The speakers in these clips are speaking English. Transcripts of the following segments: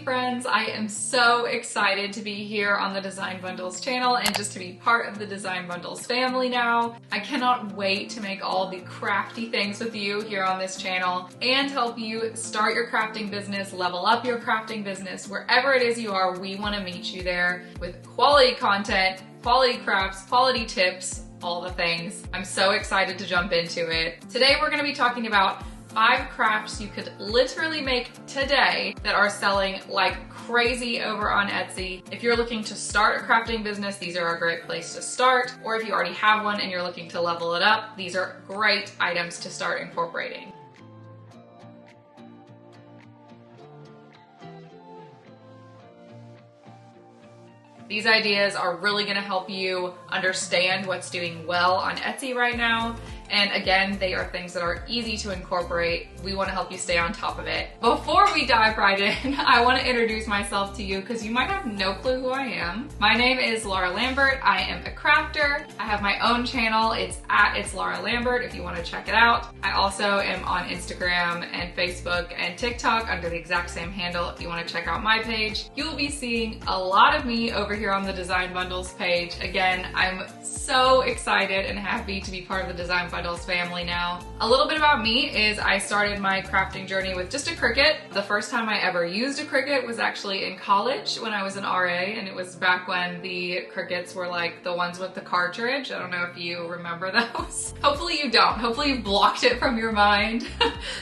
crafting friends. I am so excited to be here on the Design Bundles channel and just to be part of the Design Bundles family now. I cannot wait to make all the crafty things with you here on this channel and help you start your crafting business, level up your crafting business. Wherever it is you are, we want to meet you there with quality content, quality crafts, quality tips, all the things. I'm so excited to jump into it. Today we're going to be talking about 5 crafts you could literally make today that are selling like crazy over on Etsy. If you're looking to start a crafting business, these are a great place to start. Or if you already have one and you're looking to level it up, these are great items to start incorporating. These ideas are really going to help you understand what's doing well on Etsy right now. And again, they are things that are easy to incorporate. We want to help you stay on top of it. Before we dive right in, I want to introduce myself to you because you might have no clue who I am. My name is Laura Lambert. I am a crafter. I have my own channel. It's Laura Lambert if you want to check it out. I also am on Instagram and Facebook and TikTok under the exact same handle if you want to check out my page. You will be seeing a lot of me over here on the Design Bundles page. Again, I'm so excited and happy to be part of the Design Bundles family now. A little bit about me is I started my crafting journey with just a Cricut. The first time I ever used a Cricut was actually in college when I was an RA, and it was back when the Cricuts were like the ones with the cartridge. I don't know if you remember those. Hopefully you don't. Hopefully you blocked it from your mind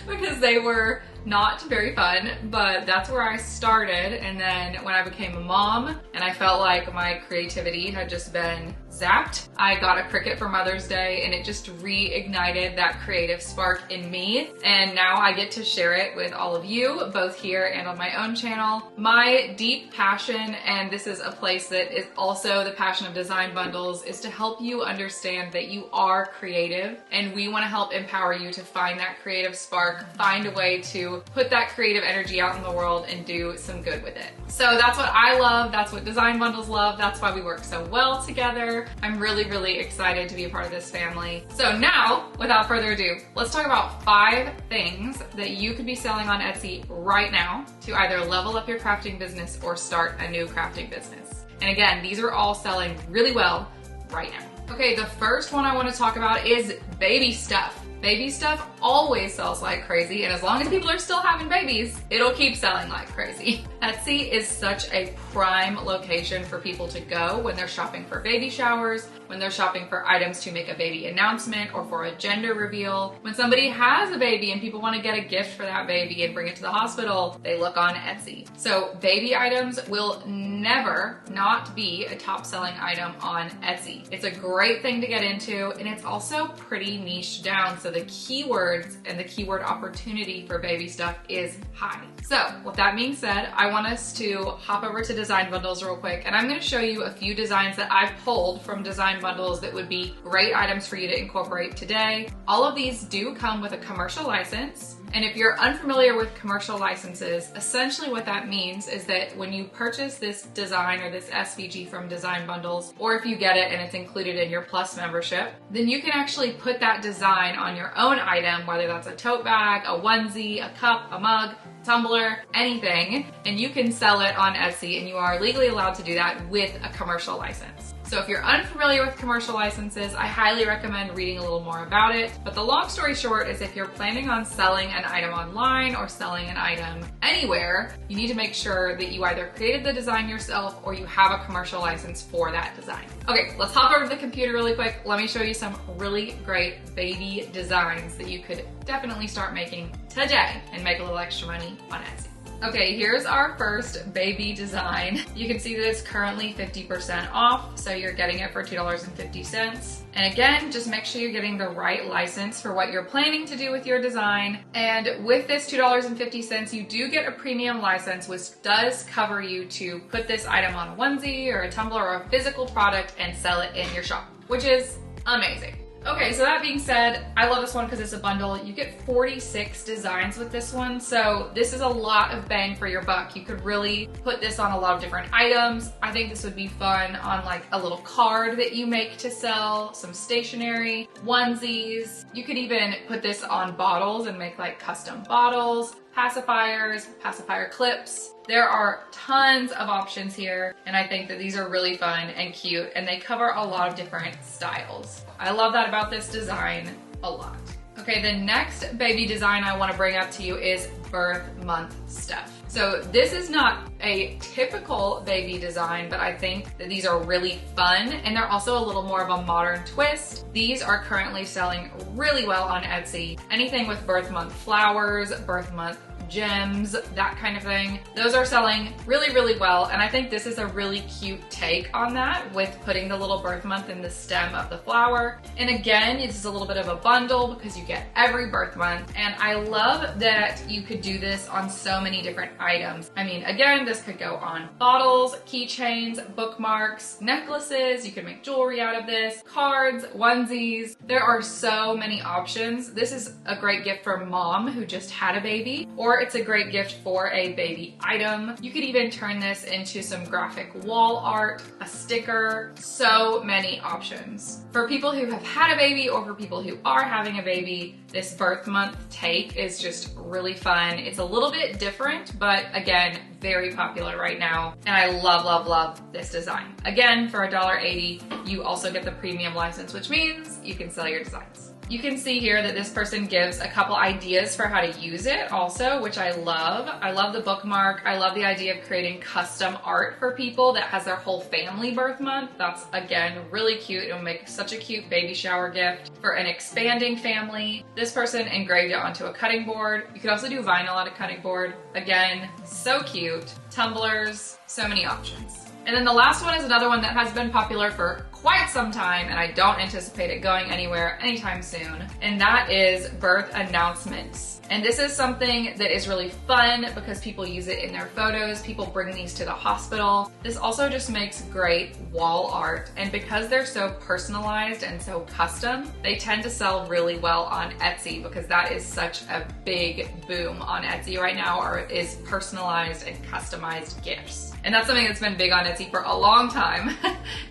because they were not very fun, but that's where I started. And then when I became a mom and I felt like my creativity had just been zapped, I got a Cricut for Mother's Day and it just reignited that creative spark in me. And now I get to share it with all of you, both here and on my own channel. My deep passion, and this is a place that is also the passion of Design Bundles, is to help you understand that you are creative, and we want to help empower you to find that creative spark, find a way to put that creative energy out in the world and do some good with it. So that's what I love, that's what Design Bundles love, that's why we work so well together. I'm really, really excited to be a part of this family. So now, without further ado, let's talk about 5 things that you could be selling on Etsy right now to either level up your crafting business or start a new crafting business. And again, these are all selling really well right now. Okay, the first one I want to talk about is baby stuff. Baby stuff always sells like crazy, and as long as people are still having babies, it'll keep selling like crazy. Etsy is such a prime location for people to go when they're shopping for baby showers, when they're shopping for items to make a baby announcement or for a gender reveal. When somebody has a baby and people want to get a gift for that baby and bring it to the hospital, they look on Etsy. So baby items will never not be a top selling item on Etsy. It's a great thing to get into, and it's also pretty niche down. So the keywords and the keyword opportunity for baby stuff is high. So with that being said, I want us to hop over to Design Bundles real quick, and I'm going to show you a few designs that I've pulled from Design Bundles that would be great items for you to incorporate today. All of these do come with a commercial license. And if you're unfamiliar with commercial licenses, essentially what that means is that when you purchase this design or this SVG from Design Bundles, or if you get it and it's included in your Plus membership, then you can actually put that design on your own item, whether that's a tote bag, a onesie, a cup, a mug, tumbler, anything, and you can sell it on Etsy, and you are legally allowed to do that with a commercial license. So if you're unfamiliar with commercial licenses, I highly recommend reading a little more about it. But the long story short is if you're planning on selling an item online or selling an item anywhere, you need to make sure that you either created the design yourself or you have a commercial license for that design. Okay, let's hop over to the computer really quick. Let me show you some really great baby designs that you could definitely start making today and make a little extra money on Etsy. Okay, here's our first baby design. You can see that it's currently 50% off, so you're getting it for $2.50. And again, just make sure you're getting the right license for what you're planning to do with your design. And with this $2.50, you do get a premium license, which does cover you to put this item on a onesie or a tumbler or a physical product and sell it in your shop, which is amazing. Okay, so that being said, I love this one because it's a bundle. You get 46 designs with this one, so this is a lot of bang for your buck. You could really put this on a lot of different items. I think this would be fun on like a little card that you make to sell, some stationery, onesies. You could even put this on bottles and make like custom bottles. pacifiers, pacifier clips. There are tons of options here, and I think that these are really fun and cute, and they cover a lot of different styles. I love that about this design a lot. Okay, the next baby design I want to bring up to you is birth month stuff. So this is not a typical baby design, but I think that these are really fun, and they're also a little more of a modern twist. These are currently selling really well on Etsy. Anything with birth month flowers, birth month gems, that kind of thing. Those are selling really, really well, and I think this is a really cute take on that with putting the little birth month in the stem of the flower. And again, this is a little bit of a bundle because you get every birth month, and I love that you could do this on so many different items. I mean, again, this could go on bottles, keychains, bookmarks, necklaces. You can make jewelry out of this, cards, onesies. There are so many options. This is a great gift for mom who just had a baby, or it's a great gift for a baby item. You could even turn this into some graphic wall art, a sticker, so many options. For people who have had a baby or for people who are having a baby, this birth month take is just really fun. It's a little bit different, but again, very popular right now. And I love, love, love this design. Again, for $1.80, you also get the premium license, which means you can sell your designs. You can see here that this person gives a couple ideas for how to use it also, which I love. I love the bookmark. I love the idea of creating custom art for people that has their whole family birth month. That's, again, really cute. It'll make such a cute baby shower gift for an expanding family. This person engraved it onto a cutting board. You could also do vinyl on a cutting board. Again, so cute. Tumblers, so many options. And then the last one is another one that has been popular for quite some time, and I don't anticipate it going anywhere anytime soon, and that is birth announcements. And this is something that is really fun because people use it in their photos. People bring these to the hospital. This also just makes great wall art, and because they're so personalized and so custom, they tend to sell really well on Etsy because that is such a big boom on Etsy right now, or is personalized and customized gifts. And that's something that's been big on Etsy for a long time.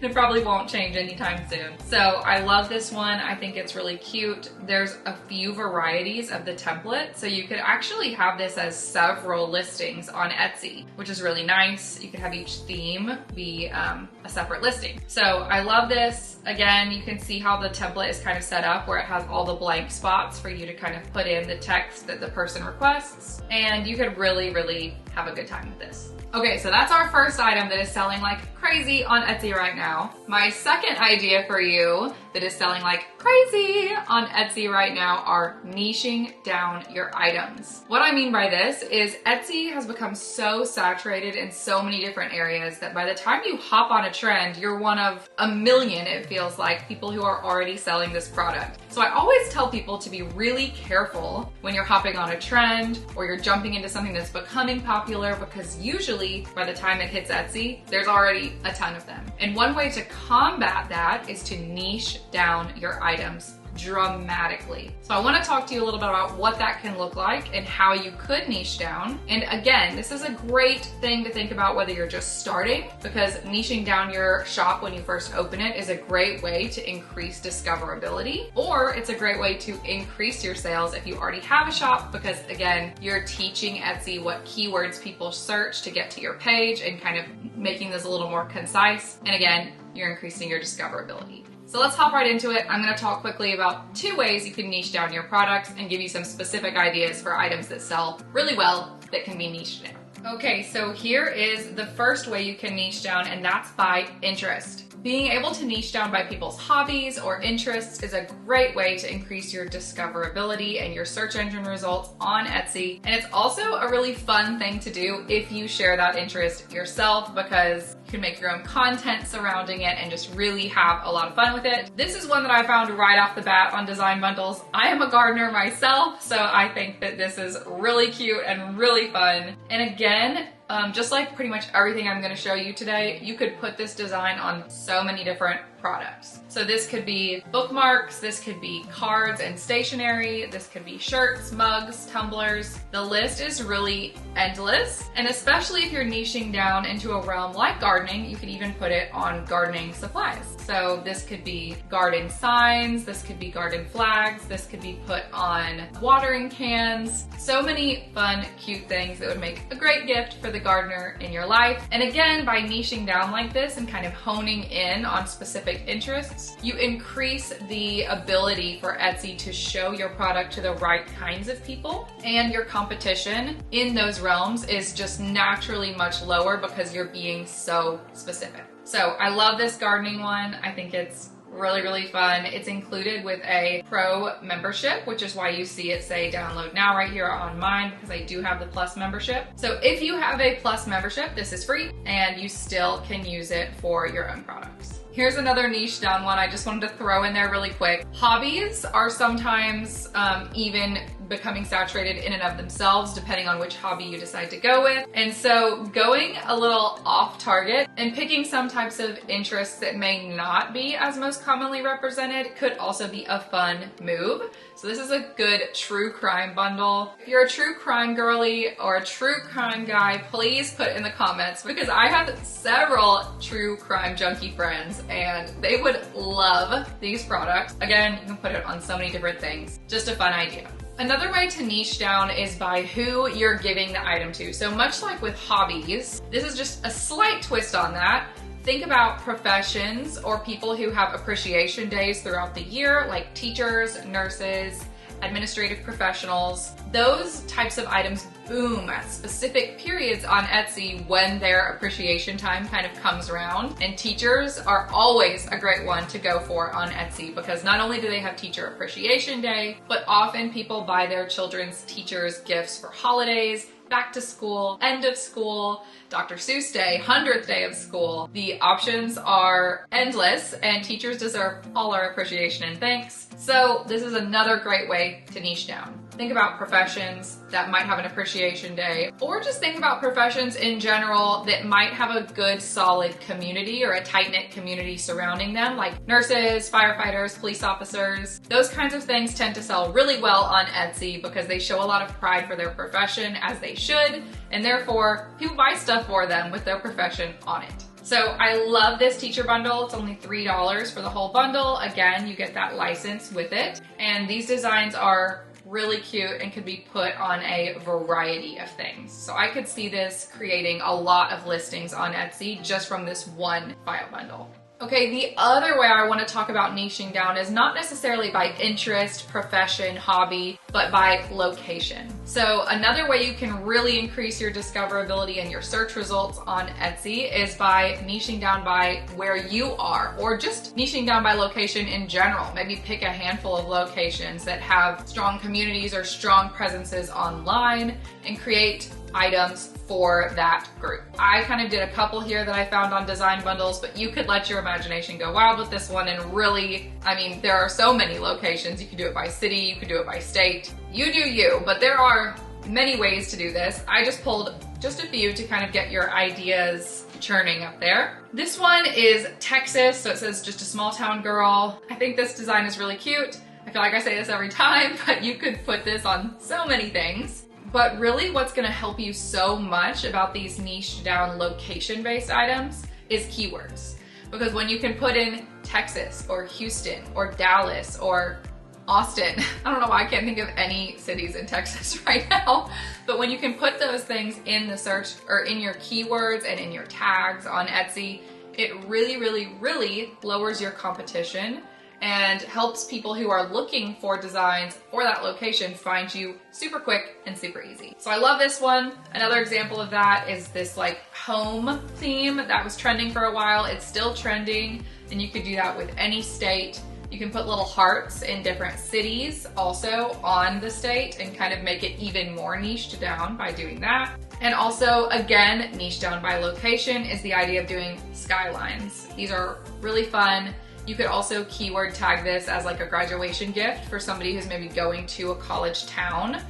It probably won't change anytime soon. So I love this one. I think it's really cute. There's a few varieties of the template, so you could actually have this as several listings on Etsy, which is really nice. You could have each theme be a separate listing. So I love this. Again, you can see how the template is kind of set up where it has all the blank spots for you to kind of put in the text that the person requests, and you could really, really have a good time with this. Okay, so that's our first item that is selling like crazy on Etsy right now. My second idea for you that is selling like crazy on Etsy right now are niching down your items. What I mean by this is Etsy has become so saturated in so many different areas that by the time you hop on a trend, you're one of a million, it feels like, people who are already selling this product. So I always tell people to be really careful when you're hopping on a trend or you're jumping into something that's becoming popular, because usually by the time it hits Etsy, there's already a ton of them. And one way to combat that is to niche down your items dramatically. So I want to talk to you a little bit about what that can look like and how you could niche down. And again, this is a great thing to think about whether you're just starting, because niching down your shop when you first open it is a great way to increase discoverability, or it's a great way to increase your sales if you already have a shop, because again, you're teaching Etsy what keywords people search to get to your page and kind of making this a little more concise. And again, you're increasing your discoverability. So let's hop right into it. I'm going to talk quickly about 2 ways you can niche down your products and give you some specific ideas for items that sell really well that can be niched down. Okay, so here is the first way you can niche down, and that's by interest. Being able to niche down by people's hobbies or interests is a great way to increase your discoverability and your search engine results on Etsy. And it's also a really fun thing to do if you share that interest yourself, because you can make your own content surrounding it and just really have a lot of fun with it. This is one that I found right off the bat on design bundles. I am a gardener myself, so I think that this is really cute and really fun. And again, Just like pretty much everything I'm going to show you today, you could put this design on so many different products. So this could be bookmarks, this could be cards and stationery, this could be shirts, mugs, tumblers. The list is really endless, and especially if you're niching down into a realm like gardening, you could even put it on gardening supplies. So this could be garden signs, this could be garden flags, this could be put on watering cans. So many fun, cute things that would make a great gift for the gardener in your life. And again, by niching down like this and kind of honing in on specific interests, you increase the ability for Etsy to show your product to the right kinds of people, and your competition in those realms is just naturally much lower because you're being so specific. So I love this gardening one. I think it's really fun. It's included with a pro membership, which is why you see it say download now right here on mine, because I do have the plus membership. So if you have a plus membership, this is free and you still can use it for your own products. Here's another niche down one I just wanted to throw in there really quick. Hobbies are sometimes even becoming saturated in and of themselves, depending on which hobby you decide to go with. And so going a little off target and picking some types of interests that may not be as most commonly represented could also be a fun move. So this is a good true crime bundle. If you're a true crime girly or a true crime guy, please put in the comments, because I have several true crime junkie friends and they would love these products. Again, you can put it on so many different things. Just a fun idea. Another way to niche down is by who you're giving the item to. So much like with hobbies, this is just a slight twist on that. Think about professions or people who have appreciation days throughout the year, like teachers, nurses, administrative professionals. Those types of items boom at specific periods on Etsy when their appreciation time kind of comes around. And teachers are always a great one to go for on Etsy, because not only do they have Teacher Appreciation Day, but often people buy their children's teachers gifts for holidays, back to school, end of school, Dr. Seuss Day, 100th day of school. The options are endless and teachers deserve all our appreciation and thanks. So this is another great way to niche down. Think about professions that might have an appreciation day, or just think about professions in general that might have a good solid community or a tight-knit community surrounding them, like nurses, firefighters, police officers. Those kinds of things tend to sell really well on Etsy because they show a lot of pride for their profession, as they should, and therefore people buy stuff for them with their profession on it. So I love this teacher bundle. It's only $3 for the whole bundle. Again, you get that license with it. And these designs are really cute and could be put on a variety of things. So I could see this creating a lot of listings on Etsy just from this one file bundle. Okay, the other way I want to talk about niching down is not necessarily by interest, profession, hobby, but by location. So another way you can really increase your discoverability and your search results on Etsy is by niching down by where you are, or just niching down by location in general. Maybe pick a handful of locations that have strong communities or strong presences online and create items for that group. I kind of did a couple here that I found on design bundles, but you could let your imagination go wild with this one. And really, I mean, there are so many locations. You could do it by city, you could do it by state. You do you, but there are many ways to do this. I just pulled just a few to kind of get your ideas churning up there. This one is Texas, so it says just a small town girl. I think this design is really cute. I feel like I say this every time, but you could put this on so many things. But really what's gonna help you so much about these niche down location-based items is keywords. Because when you can put in Texas or Houston or Dallas or Austin, I don't know why I can't think of any cities in Texas right now, but when you can put those things in the search or in your keywords and in your tags on Etsy, it really lowers your competition and helps people who are looking for designs for that location find you super quick and super easy. So I love this one. Another example of that is this like home theme that was trending for a while. It's still trending, and you could do that with any state. You can put little hearts in different cities also on the state and kind of make it even more niched down by doing that. And also, again, niche down by location is the idea of doing skylines. These are really fun. You could also keyword tag this as like a graduation gift for somebody who's maybe going to a college town.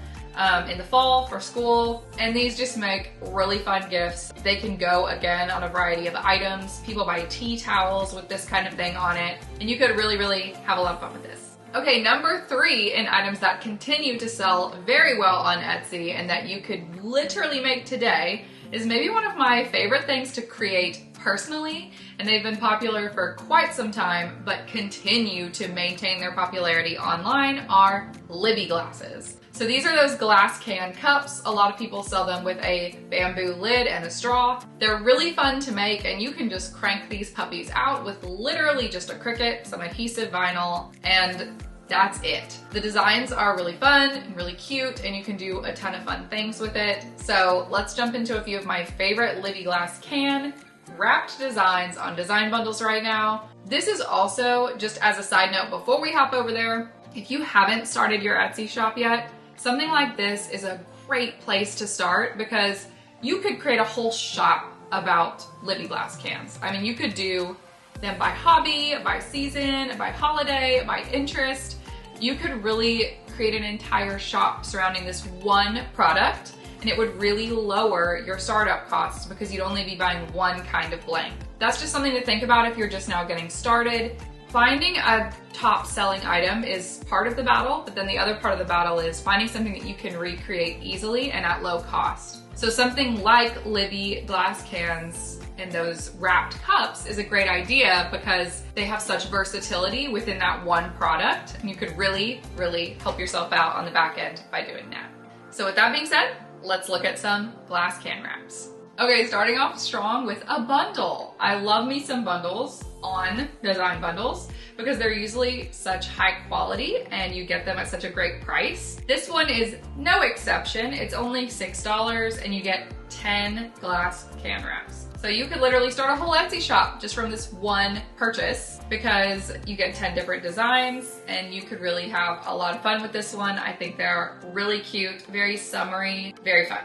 in the fall for school. And these just make really fun gifts. They can go again on a variety of items. People buy tea towels with this kind of thing on it. And you could really, really have a lot of fun with this. Okay, number 3 in items that continue to sell very well on Etsy and that you could literally make today is maybe one of my favorite things to create personally, and they've been popular for quite some time but continue to maintain their popularity online, are Libbey Glasses. So these are those glass can cups. A lot of people sell them with a bamboo lid and a straw. They're really fun to make, and you can just crank these puppies out with literally just a Cricut, some adhesive vinyl, and that's it. The designs are really fun and really cute, and you can do a ton of fun things with it. So let's jump into a few of my favorite Libbey Glass can wrapped designs on design bundles right now. This is also, just as a side note before we hop over there, if you haven't started your Etsy shop yet, something like this is a great place to start because you could create a whole shop about Libbey Glass cans. I mean, you could do them by hobby, by season, by holiday, by interest. You could really create an entire shop surrounding this one product, and it would really lower your startup costs because you'd only be buying one kind of blank. That's just something to think about if you're just now getting started. Finding a top selling item is part of the battle, but then the other part of the battle is finding something that you can recreate easily and at low cost. So something like Libbey Glass cans and those wrapped cups is a great idea because they have such versatility within that one product, and you could really, really help yourself out on the back end by doing that. So with that being said, let's look at some glass can wraps. Okay, starting off strong with a bundle. I love me some bundles on design bundles because they're usually such high quality and you get them at such a great price. This one is no exception. It's only $6 and you get 10 glass can wraps. So you could literally start a whole Etsy shop just from this one purchase because you get 10 different designs and you could really have a lot of fun with this one. I think they're really cute, very summery, very fun.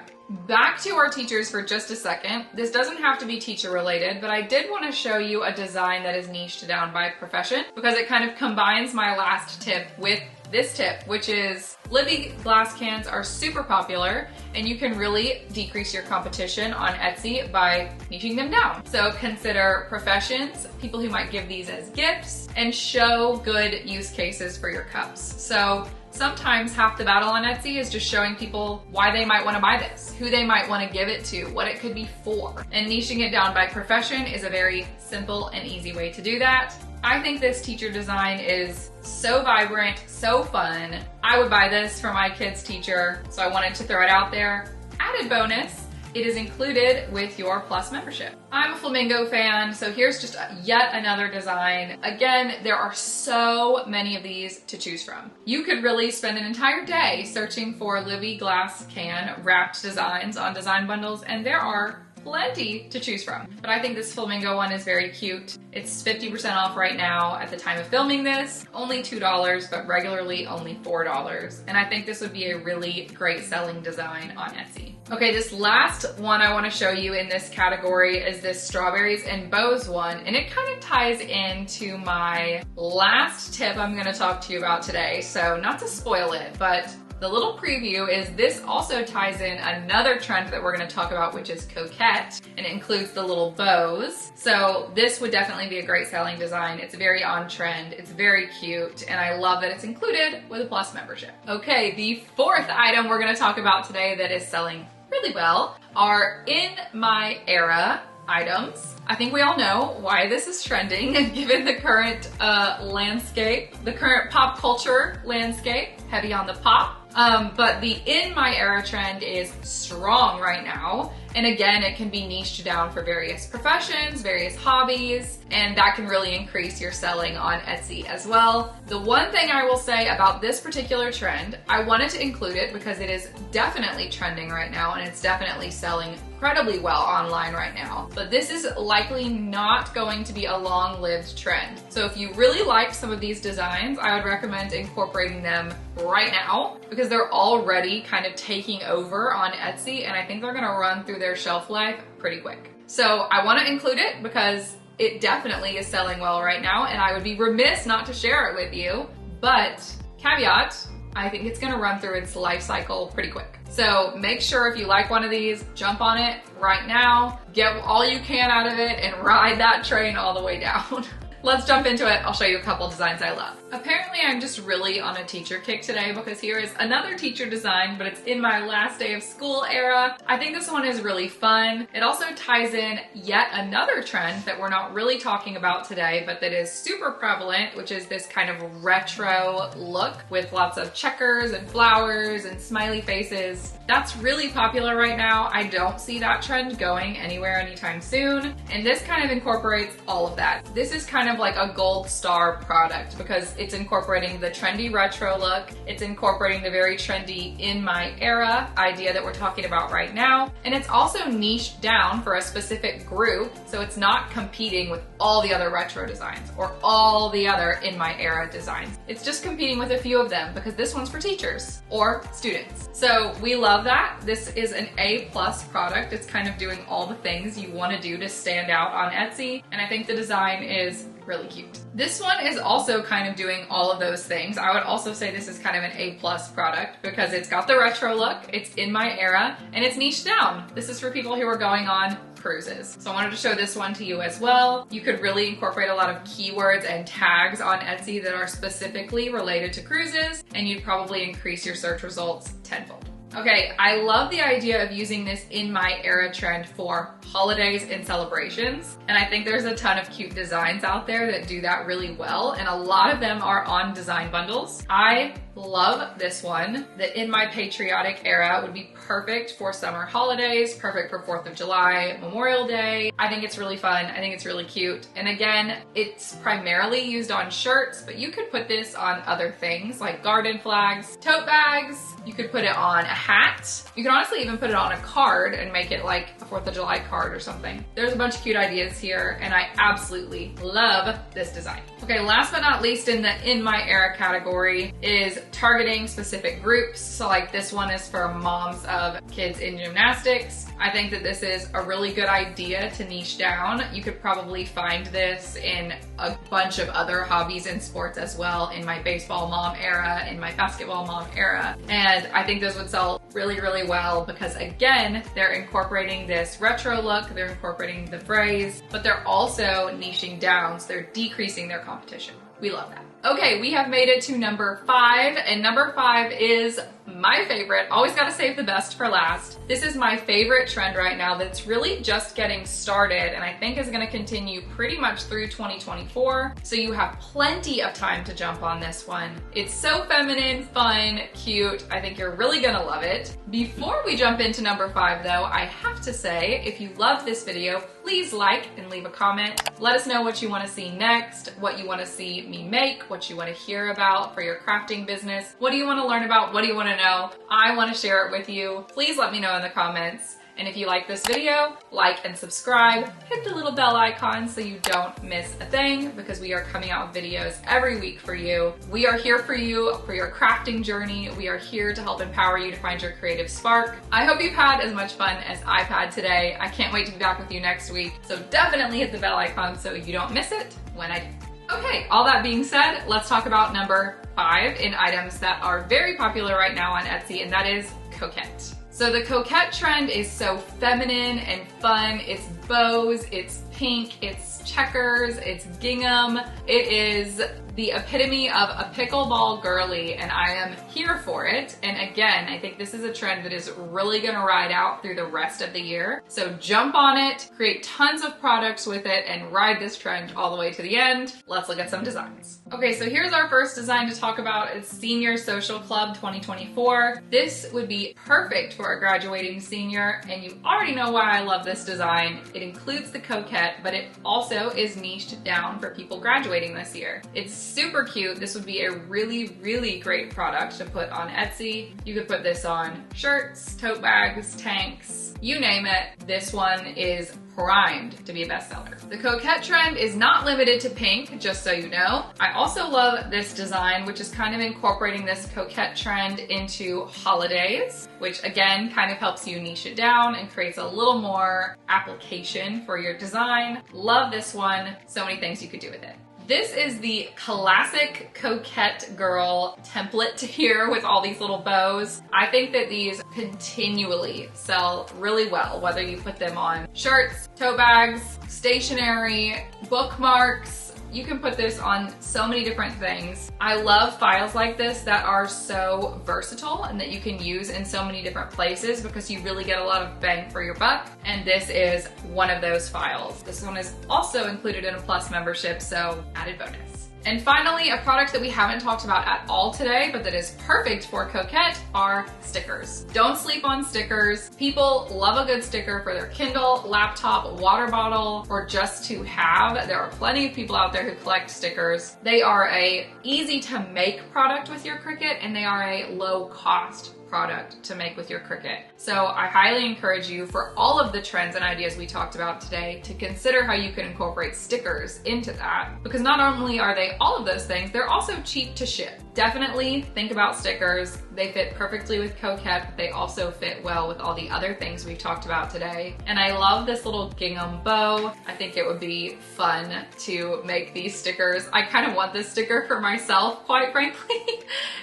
Back to our teachers for just a second. This doesn't have to be teacher related, but I did want to show you a design that is niched down by profession because it kind of combines my last tip with this tip, which is Libbey glass cans are super popular and you can really decrease your competition on Etsy by niching them down. So consider professions, people who might give these as gifts, and show good use cases for your cups. So sometimes half the battle on Etsy is just showing people why they might want to buy this, who they might want to give it to, what it could be for. And niching it down by profession is a very simple and easy way to do that. I think this teacher design is so vibrant, so fun. I would buy this for my kid's teacher, so I wanted to throw it out there. Added bonus, it is included with your Plus membership. I'm a flamingo fan, so here's just yet another design. Again, there are so many of these to choose from. You could really spend an entire day searching for Libbey glass can wrapped designs on design bundles, and there are plenty to choose from. But I think this flamingo one is very cute. It's 50% off right now at the time of filming this. Only $2, but regularly only $4. And I think this would be a really great selling design on Etsy. Okay, this last one I want to show you in this category is this strawberries and bows one, and it kind of ties into my last tip I'm going to talk to you about today. So not to spoil it, but the little preview is this also ties in another trend that we're going to talk about, which is Coquette, and it includes the little bows. So this would definitely be a great selling design. It's very on trend, it's very cute, and I love that it's included with a Plus membership. Okay, the fourth item we're going to talk about today that is selling really well are In My Era items. I think we all know why this is trending given the current landscape, the current pop culture landscape, heavy on the pop. But the In My Era trend is strong right now. And again, it can be niched down for various professions, various hobbies, and that can really increase your selling on Etsy as well. The one thing I will say about this particular trend, I wanted to include it because it is definitely trending right now and it's definitely selling incredibly well online right now. But this is likely not going to be a long-lived trend. So if you really like some of these designs, I would recommend incorporating them right now because they're already kind of taking over on Etsy, and I think they're gonna run through their shelf life pretty quick. So I wanna include it because it definitely is selling well right now, and I would be remiss not to share it with you. But caveat, I think it's gonna run through its life cycle pretty quick. So make sure if you like one of these, jump on it right now, get all you can out of it, and ride that train all the way down. Let's jump into it. I'll show you a couple designs I love. Apparently I'm just really on a teacher kick today because here is another teacher design, but it's in my last day of school era. I think this one is really fun. It also ties in yet another trend that we're not really talking about today, but that is super prevalent, which is this kind of retro look with lots of checkers and flowers and smiley faces. That's really popular right now. I don't see that trend going anywhere anytime soon. And this kind of incorporates all of that. This is kind of like a gold star product because it's incorporating the trendy retro look. It's incorporating the very trendy in my era idea that we're talking about right now. And it's also niched down for a specific group. So it's not competing with all the other retro designs or all the other in my era designs. It's just competing with a few of them because this one's for teachers or students. So we love that. This is an A+ product. It's kind of doing all the things you want to do to stand out on Etsy. And I think the design is really cute. This one is also kind of doing all of those things. I would also say this is kind of an A+ product because it's got the retro look, it's in my era, and it's niched down. This is for people who are going on cruises. So I wanted to show this one to you as well. You could really incorporate a lot of keywords and tags on Etsy that are specifically related to cruises, and you'd probably increase your search results tenfold. Okay, I love the idea of using this in my era trend for holidays and celebrations. And I think there's a ton of cute designs out there that do that really well. And a lot of them are on design bundles. I love this one that in my patriotic era would be perfect for summer holidays, perfect for 4th of July, Memorial Day. I think it's really fun. I think it's really cute. And again, it's primarily used on shirts, but you could put this on other things like garden flags, tote bags. You could put it on a hat. You can honestly even put it on a card and make it like a 4th of July card or something. There's a bunch of cute ideas here and I absolutely love this design. Okay, last but not least in the in my era category is targeting specific groups. So like this one is for moms of kids in gymnastics. I think that this is a really good idea to niche down. You could probably find this in a bunch of other hobbies and sports as well, in my baseball mom era, in my basketball mom era. And I think those would sell really, really well because again, they're incorporating this retro look, they're incorporating the phrase, but they're also niching down, so they're decreasing their competition. We love that. Okay, we have made it to number 5, and number 5 is my favorite. Always gotta save the best for last. This is my favorite trend right now that's really just getting started and I think is gonna continue pretty much through 2024. So you have plenty of time to jump on this one. It's so feminine, fun, cute. I think you're really gonna love it. Before we jump into number 5 though, I have to say, if you love this video, please like and leave a comment. Let us know what you wanna see next, what you wanna see me make, what you wanna hear about for your crafting business. What do you wanna learn about? What do you wanna know? I want to share it with you. Please let me know in the comments. And if you like this video, like and subscribe. Hit the little bell icon so you don't miss a thing because we are coming out with videos every week for you. We are here for you for your crafting journey. We are here to help empower you to find your creative spark. I hope you've had as much fun as I've had today. I can't wait to be back with you next week. So definitely hit the bell icon so you don't miss it when I do. Okay, all that being said, let's talk about number 5 in items that are very popular right now on Etsy, and that is Coquette. So the Coquette trend is so feminine and fun. It's bows, it's pink, it's checkers, it's gingham. It is the epitome of a pickleball girly, and I am here for it. And again, I think this is a trend that is really gonna ride out through the rest of the year. So jump on it, create tons of products with it, and ride this trend all the way to the end. Let's look at some designs. Okay, so here's our first design to talk about. It's Senior Social Club 2024. This would be perfect for a graduating senior, and you already know why I love this design. It includes the Coquette, but it also is niched down for people graduating this year. It's super cute. This would be a really, really great product to put on Etsy. You could put this on shirts, tote bags, tanks, you name it. This one is primed to be a bestseller. The Coquette trend is not limited to pink, just so you know. I also love this design, which is kind of incorporating this Coquette trend into holidays, which again, kind of helps you niche it down and creates a little more application for your design. Love this one. So many things you could do with it. This is the classic Coquette girl template here with all these little bows. I think that these continually sell really well, whether you put them on shirts, tote bags, stationery, bookmarks. You can put this on so many different things. I love files like this that are so versatile and that you can use in so many different places because you really get a lot of bang for your buck. And this is one of those files. This one is also included in a Plus membership, so added bonus. And finally, a product that we haven't talked about at all today, but that is perfect for Coquette, are stickers. Don't sleep on stickers. People love a good sticker for their Kindle, laptop, water bottle, or just to have. There are plenty of people out there who collect stickers. They are a easy to make product with your Cricut, and they are a low cost product to make with your Cricut. So I highly encourage you, for all of the trends and ideas we talked about today, to consider how you can incorporate stickers into that, because not only are they all of those things, they're also cheap to ship. Definitely think about stickers. They fit perfectly with Coquette, but they also fit well with all the other things we've talked about today. And I love this little gingham bow. I think it would be fun to make these stickers. I kind of want this sticker for myself, quite frankly.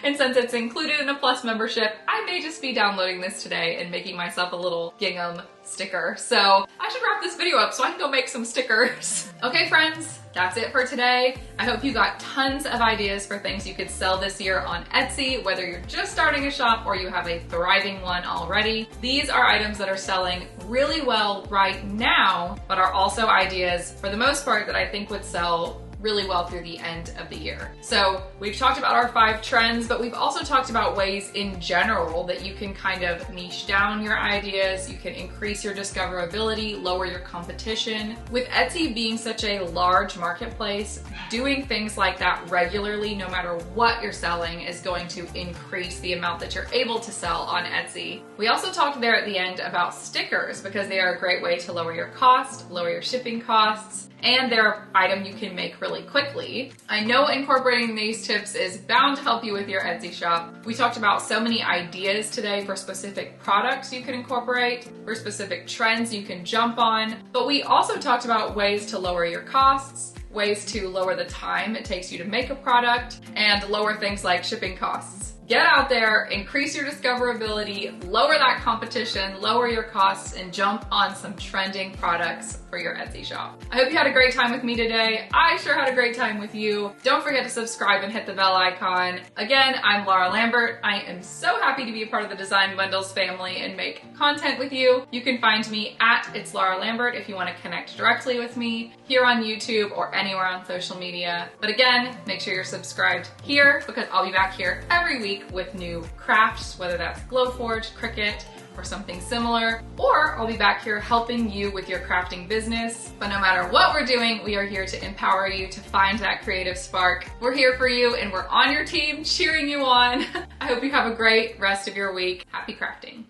And since it's included in a Plus membership, I may just be downloading this today and making myself a little gingham sticker. So I should wrap this video up so I can go make some stickers. Okay, friends, that's it for today. I hope you got tons of ideas for things you could sell this year on Etsy, whether you're just starting a shop or you have a thriving one already. These are items that are selling really well right now, but are also ideas, for the most part, that I think would sell really well through the end of the year. So we've talked about our 5 trends, but we've also talked about ways in general that you can kind of niche down your ideas, you can increase your discoverability, lower your competition. With Etsy being such a large marketplace, doing things like that regularly, no matter what you're selling, is going to increase the amount that you're able to sell on Etsy. We also talked there at the end about stickers, because they are a great way to lower your cost, lower your shipping costs, and they're an item you can make really quickly. I know incorporating these tips is bound to help you with your Etsy shop. We talked about so many ideas today for specific products you can incorporate, for specific trends you can jump on, but we also talked about ways to lower your costs, ways to lower the time it takes you to make a product, and lower things like shipping costs. Get out there, increase your discoverability, lower that competition, lower your costs, and jump on some trending products for your Etsy shop. I hope you had a great time with me today. I sure had a great time with you. Don't forget to subscribe and hit the bell icon. Again, I'm Laura Lambert. I am so happy to be a part of the Design Bundles family and make content with you. You can find me at It's Laura Lambert if you want to connect directly with me here on YouTube or anywhere on social media. But again, make sure you're subscribed here, because I'll be back here every week with new crafts, whether that's Glowforge, Cricut, or something similar, or I'll be back here helping you with your crafting business. But no matter what we're doing, we are here to empower you to find that creative spark. We're here for you, and we're on your team cheering you on. I hope you have a great rest of your week. Happy crafting.